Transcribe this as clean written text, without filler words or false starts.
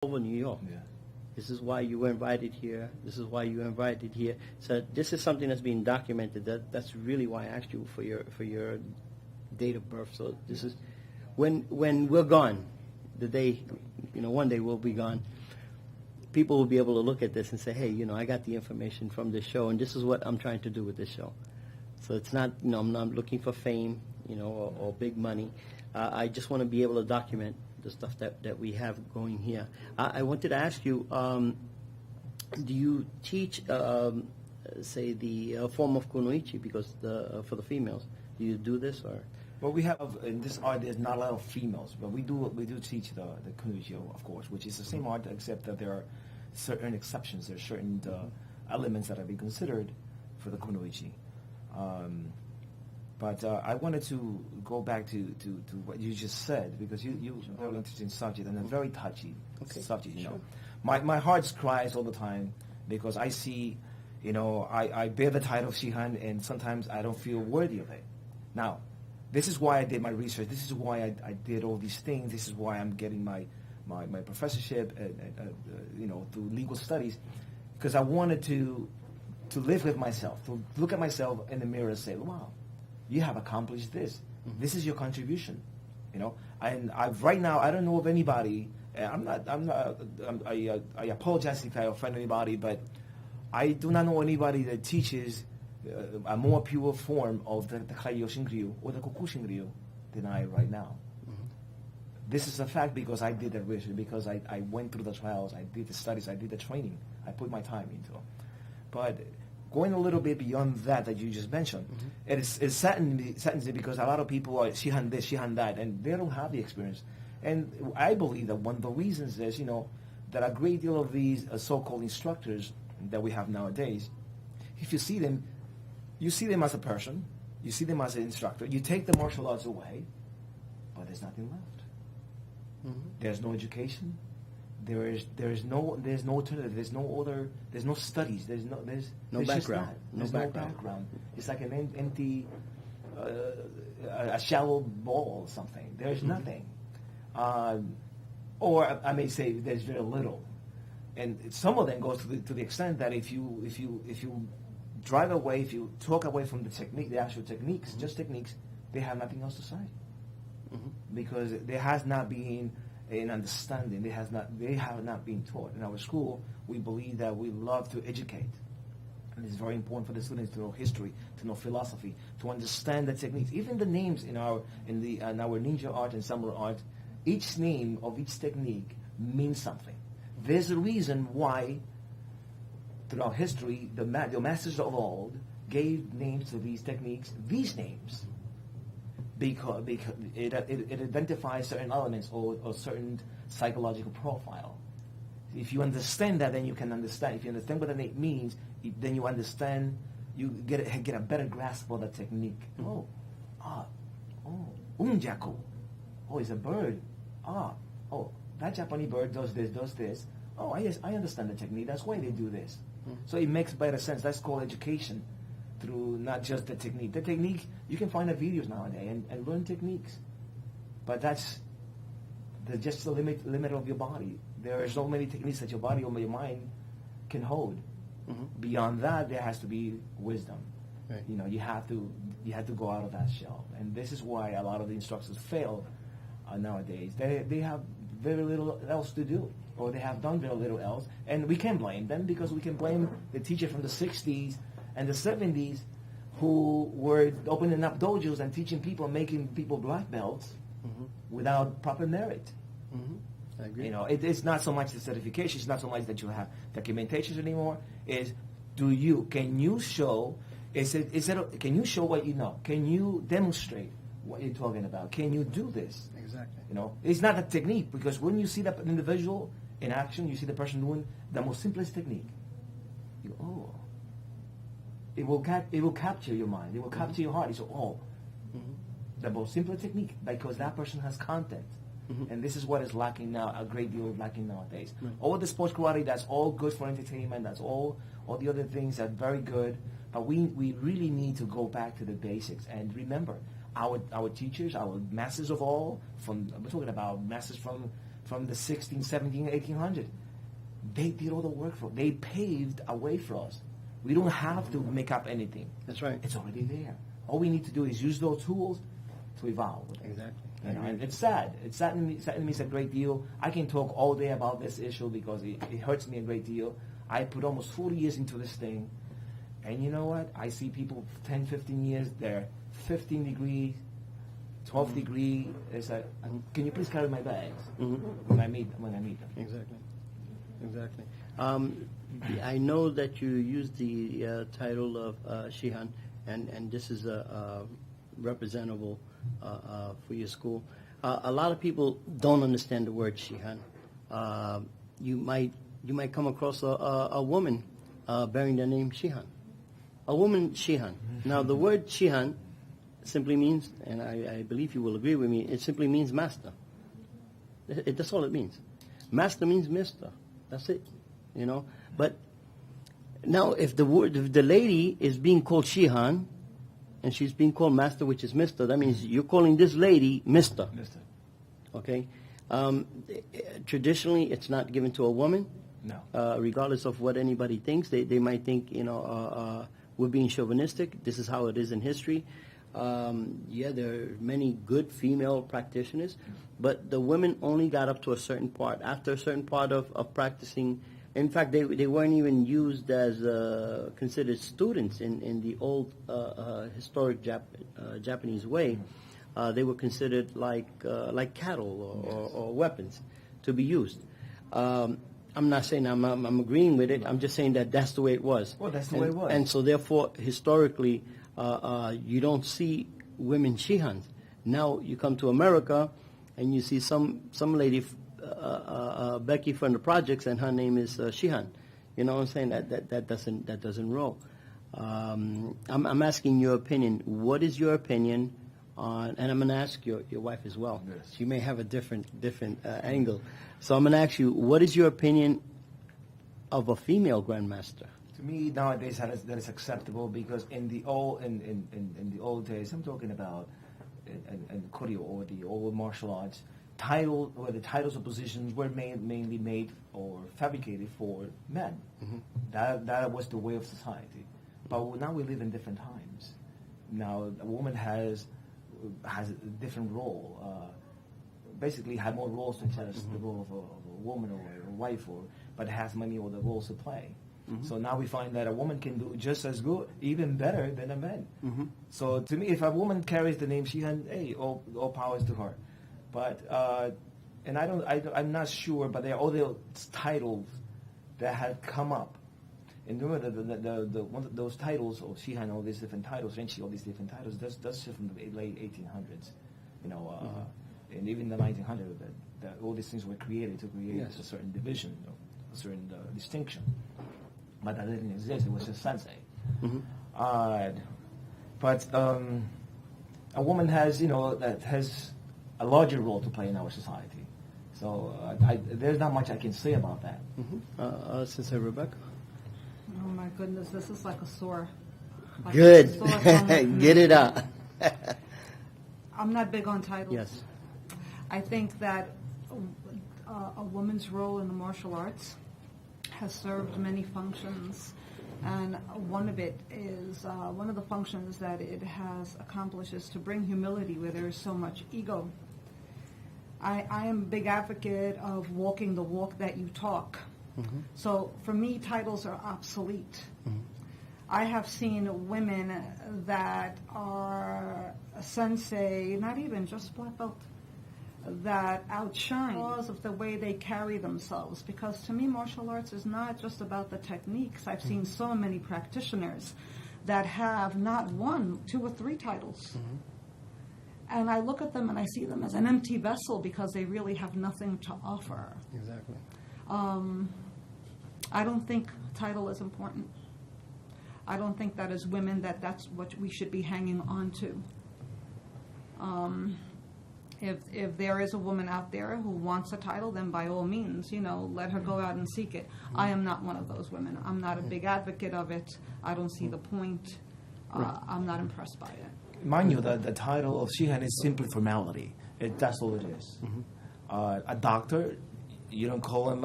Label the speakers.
Speaker 1: over New York.
Speaker 2: Yeah.
Speaker 1: This is why you were invited here. This is why you were invited here. So this is something that's being documented. That's really why I asked you for your date of birth. So this is when we're gone, the day, one day we'll be gone. People will be able to look at this and say, hey, I got the information from this show, and this is what I'm trying to do with this show. So it's not, I'm not looking for fame, or big money. I just want to be able to document the stuff that we have going here. I wanted to ask you, do you teach, say, the form of kunoichi, because for the females? Do you do this, or?
Speaker 2: Well, we have in this art. There's not a lot of females, but we do teach the kunoichi, of course, which is the same art, except that there are certain exceptions. There are certain elements that are being considered for the kunoichi. But I wanted to go back to what you just said, because you very interesting subject and a very touchy subject. My heart cries all the time because I see, I bear the title of Shihan, and sometimes I don't feel worthy of it. Now, this is why I did my research. This is why I did all these things. This is why I'm getting my professorship, through legal studies, because I wanted to live with myself, to look at myself in the mirror and say, wow, you have accomplished this. Mm-hmm. This is your contribution, And right now, I don't know of anybody. I apologize if I offend anybody, but I do not know anybody that teaches a more pure form of the Kaiyoshin Ryu or the Kokushin Ryu than I right now. Mm-hmm. This is a fact because I did the research, because I went through the trials, I did the studies, I did the training, I put my time into it. But going a little bit beyond that you just mentioned, mm-hmm. it saddens me because a lot of people are Shihan this, Shihan that, and they don't have the experience. And I believe that one of the reasons is, that a great deal of these so-called instructors that we have nowadays, if you see them as a person, you see them as an instructor, you take the martial arts away, but there's nothing left. Mm-hmm. There's no education. There's no alternative. There's no studies. There's
Speaker 1: no background.
Speaker 2: No background. It's like an empty, a shallow ball or something. There's mm-hmm. nothing. Or I may say there's very little. And some of them goes to the extent that if you drive away, if you talk away from the technique, the actual techniques, mm-hmm. just techniques, they have nothing else to say. Mm-hmm. Because there has not been an understanding. They have not been taught. In our school, we believe that we love to educate. And it's very important for the students to know history, to know philosophy, to understand the techniques. Even the names in our ninja art and samurai art, each name of each technique means something. There's a reason why throughout history the masters of old gave names to these techniques, these names. Because it identifies certain elements or certain psychological profile. If you understand that, then you can understand. If you understand what the name means, then you understand. You get a better grasp of the technique. Unjaku. Oh, it's a bird. That Japanese bird does this. Oh, yes, I understand the technique. That's why they do this. So it makes better sense. That's called education. Through not just the technique. The technique, you can find the videos nowadays and learn techniques. But that's just the limit of your body. There are so many techniques that your body or your mind can hold. Mm-hmm. Beyond that, there has to be wisdom. Right. You have to go out of that shell. And this is why a lot of the instructors fail nowadays. They have very little else to do. Or they have done very little else. And we can blame them, because we can blame the teacher from the 60s and the 70s who were opening up dojos and teaching people, making people black belts mm-hmm. without proper merit.
Speaker 1: Mm-hmm. I agree.
Speaker 2: It's not so much the certification, it's not so much that you have documentations anymore. Can you show what you know? Can you demonstrate what you're talking about? Can you do this?
Speaker 1: Exactly.
Speaker 2: It's not a technique, because when you see that individual in action, you see the person doing the most simplest technique. It will capture your mind. It will capture mm-hmm. your heart. The most simple technique, because that person has content. Mm-hmm. And this is what is lacking now, a great deal lacking nowadays. Right. All the sports karate, that's all good for entertainment. That's all the other things are very good. But we really need to go back to the basics and remember our teachers, our masters of all. We're talking about masters from from the 16, 17, 1800s. They did all the work for us. They paved a way for us. We don't have to make up anything.
Speaker 1: That's right.
Speaker 2: It's already there. All we need to do is use those tools to evolve.
Speaker 1: Exactly.
Speaker 2: You know, and it's sad. It saddens me a great deal. I can talk all day about this issue because it hurts me a great deal. I put almost 40 years into this thing. And you know what? I see people 10, 15 years, they're 15 degrees, 12 degree. It's like, can you please carry my bags when I meet them?
Speaker 1: Exactly. I know that you use the title of Shihan, and this is representable for your school. A lot of people don't understand the word Shihan. You might come across a woman bearing the name Shihan. A woman Shihan. Now the word Shihan simply means, and I believe you will agree with me, it simply means master. That's all it means. Master means mister. That's it. You know. But now if the lady is being called Shihan, and she's being called master, which is mister, that means you're calling this lady mister.
Speaker 2: Mister.
Speaker 1: Okay. Traditionally, it's not given to a woman.
Speaker 2: No.
Speaker 1: Regardless of what anybody thinks, they might think, we're being chauvinistic. This is how it is in history. Yeah, there are many good female practitioners, but the women only got up to a certain part. After a certain part of practicing, in fact, they weren't even used as considered students in the old historic Japanese way. They were considered like cattle or weapons to be used. I'm not saying I'm agreeing with it. I'm just saying that that's the way it was.
Speaker 2: Well, that's the way it was.
Speaker 1: And so therefore, historically, you don't see women Shihans. Now you come to America, and you see some lady, Becky from the projects, and her name is Shihan. You know what I'm saying? That doesn't roll. I'm asking your opinion. What is your opinion on? And I'm going to ask your wife as well.
Speaker 2: Yes.
Speaker 1: She may have a different angle. So I'm going to ask you, what is your opinion of a female grandmaster?
Speaker 2: To me, nowadays that is acceptable because in the old days, I'm talking about in Koryo or the old martial arts, the titles of positions were mainly made or fabricated for men. Mm-hmm. That was the way of society. But now we live in different times. Now a woman has a different role. Basically, have more roles than just the role of a woman or a wife, but has many other roles to play. Mm-hmm. So now we find that a woman can do just as good, even better than a man. Mm-hmm. So to me, if a woman carries the name Shihan, hey, all powers to her. But and I'm not sure, but there are other titles that have come up. And remember the one of those titles, or Shihan, all these different titles, Renshi, all these different titles. That's just from the late 1800s, and even the 1900s. That all these things were created to create a certain division, a certain distinction. But that didn't exist. It was just sensei. Mm-hmm. But a woman has, that has a larger role to play in our society. So there's not much I can say about that.
Speaker 1: Mm-hmm. Sensei Rebecka?
Speaker 3: Oh my goodness, this is like a sore.
Speaker 1: Good. Get it out.
Speaker 3: I'm not big on titles.
Speaker 1: Yes.
Speaker 3: I think that a woman's role in the martial arts has served many functions, and one of the functions that it has accomplished is to bring humility where there is so much ego. I am a big advocate of walking the walk that you talk. Mm-hmm. So for me, titles are obsolete. Mm-hmm. I have seen women that are sensei, not even just black belt, that outshine because of the way they carry themselves. Because to me, martial arts is not just about the techniques. I've seen so many practitioners that have not 1, 2, or 3 titles. Mm-hmm. And I look at them and I see them as an empty vessel because they really have nothing to offer.
Speaker 1: Exactly.
Speaker 3: I don't think title is important. I don't think that as women that's what we should be hanging on to. If there is a woman out there who wants a title, then by all means, let her go out and seek it. I am not one of those women. I'm not a big advocate of it. I don't see the point. I'm not impressed by it.
Speaker 2: Mind you, the title of Shihan is simply formality. That's all it is. Mm-hmm. A doctor You don't call him